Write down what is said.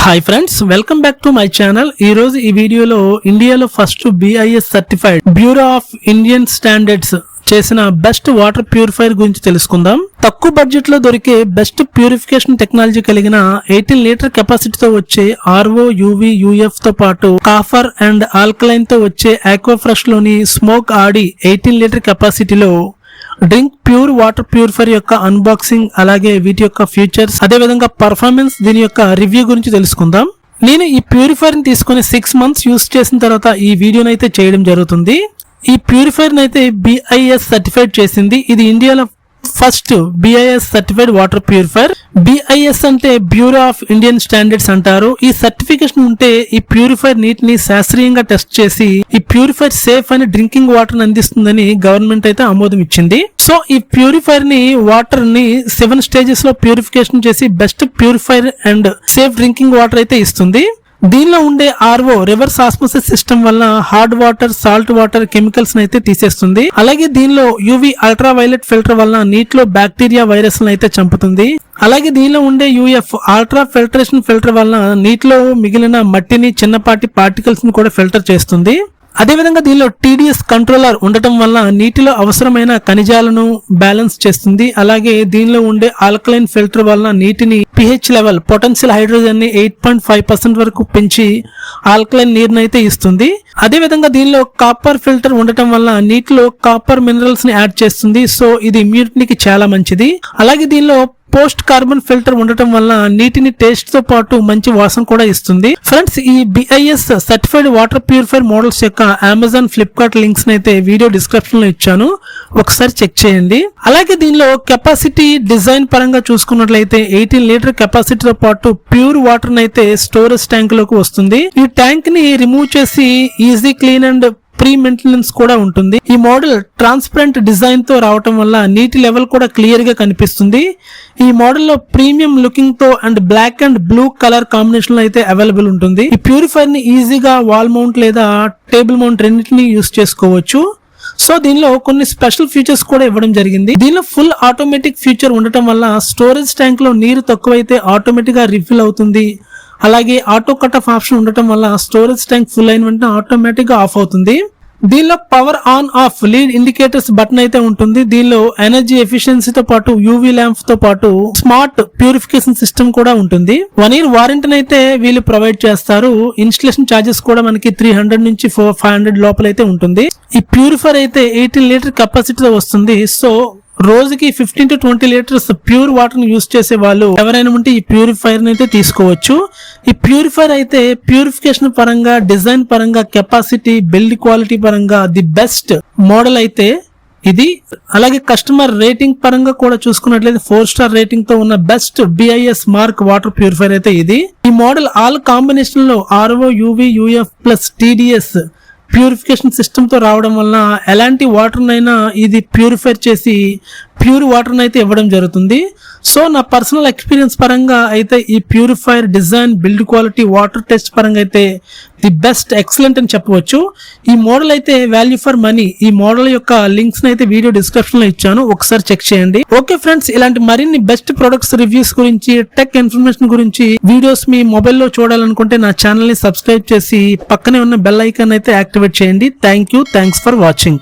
Hi friends, welcome back to my channel. ఈ రోజు ఈ వీడియోలో ఇండియాలో first BIS certified bureau of Indian standards చేసిన బెస్ట్ వాటర్ ప్యూరిఫైర్ గురించి తెలుసుకుందాం. తక్కువ బడ్జెట్ లో దొరికే బెస్ట్ ప్యూరిఫికేషన్ టెక్నాలజీ కలిగిన 18 లీటర్ కెపాసిటీతో వచ్చే RO, UV, UF తో పాటు కాఫర్ అండ్ ఆల్కలైన్ తో వచ్చే ఆక్వాఫ్రెష్ లోని స్మోక్ ఆడి 18 లీటర్ కెపాసిటీలో డ్రింక్ ప్యూర్ వాటర్ ప్యూరిఫైర్ యొక్క అన్బాక్సింగ్, అలాగే వీటి యొక్క ఫీచర్స్, అదే విధంగా పర్ఫార్మెన్స్, దీని యొక్క రివ్యూ గురించి తెలుసుకుందాం. నేను ఈ ప్యూరిఫైర్ ని తీసుకుని 6 months యూస్ చేసిన తర్వాత ఈ వీడియోని అయితే చేయడం జరుగుతుంది. ఈ ప్యూరిఫైర్ అయితే BIS సర్టిఫైడ్ చేసింది. ఇది ఇండియాలో first BIS certified water purifier. BIS అంటే బ్యూరో ఆఫ్ ఇండియన్ స్టాండర్డ్స్ అంటారు. ఈ సర్టిఫికేషన్ ఉంటే ఈ ప్యూరిఫైర్ నీటిని శాస్త్రీయంగా టెస్ట్ చేసి ఈ ప్యూరిఫైర్ సేఫ్ అని డ్రింకింగ్ వాటర్ అందిస్తుందని గవర్నమెంట్ అయితే ఆమోదం ఇచ్చింది. సో ఈ ప్యూరిఫైర్ ని వాటర్ ని 7 stages లో ప్యూరిఫికేషన్ చేసి best purifier and safe drinking water అయితే ఇస్తుంది. దీనిలో ఉండే RO రివర్స్ ఆస్మోసిస్ సిస్టమ్ వల్ల hard water, salt water chemicals అయితే తీసేస్తుంది. అలాగే దీనిలో UV అల్ట్రా వైలెట్ ఫిల్టర్ వల్ల నీటిలో బ్యాక్టీరియా, వైరస్ అయితే చంపుతుంది. అలాగే దీనిలో ఉండే UF అల్ట్రా ఫిల్టరేషన్ ఫిల్టర్ వల్ల నీటిలో మిగిలిన మట్టిని, చిన్నపాటి పార్టికల్స్ ని కూడా ఫిల్టర్ చేస్తుంది. అదేవిధంగా దీనిలో TDS కంట్రోలర్ ఉండటం వల్ల నీటిలో అవసరమైన ఖనిజాలను బ్యాలెన్స్ చేస్తుంది. అలాగే దీనిలో ఉండే ఆల్కలైన్ ఫిల్టర్ వల్ల నీటిని pH లెవెల్, పొటెన్షియల్ హైడ్రోజన్ ని 8.5% వరకు పెంచి ఆల్కలైన్ నీరుని అయితే ఇస్తుంది. అదేవిధంగా దీనిలో కాపర్ ఫిల్టర్ ఉండటం వల్ల నీటిలో కాపర్ మినరల్స్ ని యాడ్ చేస్తుంది. సో ఇది ఇమ్యూనిటీకి చాలా మంచిది. అలాగే దీనిలో పోస్ట్ కార్బన్ ఫిల్టర్ ఉండటం వల్ల నీటిని టేస్ట్ తో పాటు మంచి వాసన కూడా ఇస్తుంది. ఫ్రెండ్స్, ఈ BIS certified water purifier models యొక్క Amazon, Flipkart లింక్స్ అయితే వీడియో డిస్క్రిప్షన్ లో ఇచ్చాను, ఒకసారి చెక్ చేయండి. అలాగే దీనిలో కెపాసిటీ, డిజైన్ పరంగా చూసుకున్నట్లయితే 18 లీటర్ కెపాసిటీతో పాటు ప్యూర్ వాటర్ అయితే స్టోరేజ్ ట్యాంక్ లోకి వస్తుంది. ఈ ట్యాంక్ ని రిమూవ్ చేసి easy clean and pre maintenance కూడా ఉంటుంది. ఈ మోడల్ ట్రాన్స్పరెంట్ డిజైన్ తో రావటం వల్ల నీటి లెవెల్ కూడా క్లియర్ గా కనిపిస్తుంది. ఈ మోడల్ లో ప్రీమియం లుకింగ్ తో and black and blue colour combination లో అయితే అవైలబుల్ ఉంటుంది. ఈ ప్యూరిఫైర్ ని ఈజీగా వాల్ మౌంట్ లేదా టేబుల్ మౌంట్ రెండింటిని యూస్ చేసుకోవచ్చు. సో దీనిలో కొన్ని స్పెషల్ ఫీచర్స్ కూడా ఇవ్వడం జరిగింది. దీనిలో ఫుల్ ఆటోమేటిక్ ఫీచర్ ఉండటం వల్ల స్టోరేజ్ ట్యాంక్ లో నీరు తక్కువైతే ఆటోమేటిక్ గా రిఫిల్ అవుతుంది. అలాగే ఆటో కట్ ఆఫ్ ఆప్షన్ ఉండటం వల్ల స్టోరేజ్ ట్యాంక్ ఫుల్ అయిన వెంటనే ఆటోమేటిక్ గా ఆఫ్ అవుతుంది. దీనిలో power on off lead indicators button అయితే ఉంటుంది. దీనిలో ఎనర్జీ ఎఫిషియన్సీతో పాటు UV ల్యాంప్ తో పాటు స్మార్ట్ ప్యూరిఫికేషన్ సిస్టమ్ కూడా ఉంటుంది. 1 year వారంటీని అయితే వీళ్ళు ప్రొవైడ్ చేస్తారు. ఇన్స్టలేషన్ ఛార్జెస్ కూడా మనకి 300 నుంచి 500 లోపల అయితే ఉంటుంది. ఈ ప్యూరిఫైర్ అయితే 18 లీటర్ కెపాసిటీతో వస్తుంది. సో రోజుకి 15 to 20 లీటర్స్ ప్యూర్ వాటర్ ని యూస్ చేసే వాళ్ళు ఎవరైనా ఉంటే ఈ ప్యూరిఫైర్ అయితే తీసుకోవచ్చు. ఈ ప్యూరిఫైర్ అయితే ప్యూరిఫికేషన్ పరంగా, డిజైన్ పరంగా, కెపాసిటీ, బిల్డ్ క్వాలిటీ పరంగా ది బెస్ట్ మోడల్ అయితే ఇది. అలాగే కస్టమర్ రేటింగ్ పరంగా కూడా చూసుకున్నట్లయితే 4 star రేటింగ్ తో ఉన్న best BIS mark water purifier అయితే ఇది. ఈ మోడల్ ఆల్ కాంబినేషన్ లో RO, UV, UF plus TDS purification system తో రావడం వల్ల ఎలాంటి వాటర్ నైనా ఇది ప్యూరిఫై చేసి ప్యూర్ వాటర్ అయితే ఇవ్వడం జరుగుతుంది. సో నా పర్సనల్ ఎక్స్పీరియన్స్ పరంగా అయితే ఈ purifier design, build quality, water test పరంగా అయితే ది బెస్ట్, ఎక్సలెంట్ అని చెప్పవచ్చు. ఈ మోడల్ అయితే వాల్యూ ఫర్ మనీ. ఈ మోడల్ యొక్క లింక్స్ అయితే వీడియో డిస్క్రిప్షన్ లో ఇచ్చాను, ఒకసారి చెక్ చేయండి. ఓకే ఫ్రెండ్స్, ఇలాంటి మరిన్ని బెస్ట్ ప్రొడక్ట్స్ రివ్యూస్ గురించి, టెక్ ఇన్ఫర్మేషన్ గురించి వీడియోస్ మీ మొబైల్లో చూడాలనుకుంటే నా ఛానల్ ని సబ్స్క్రైబ్ చేసి పక్కనే ఉన్న బెల్ ఐకాన్ అయితే యాక్టివేట్ చేయండి. Thanks for watching.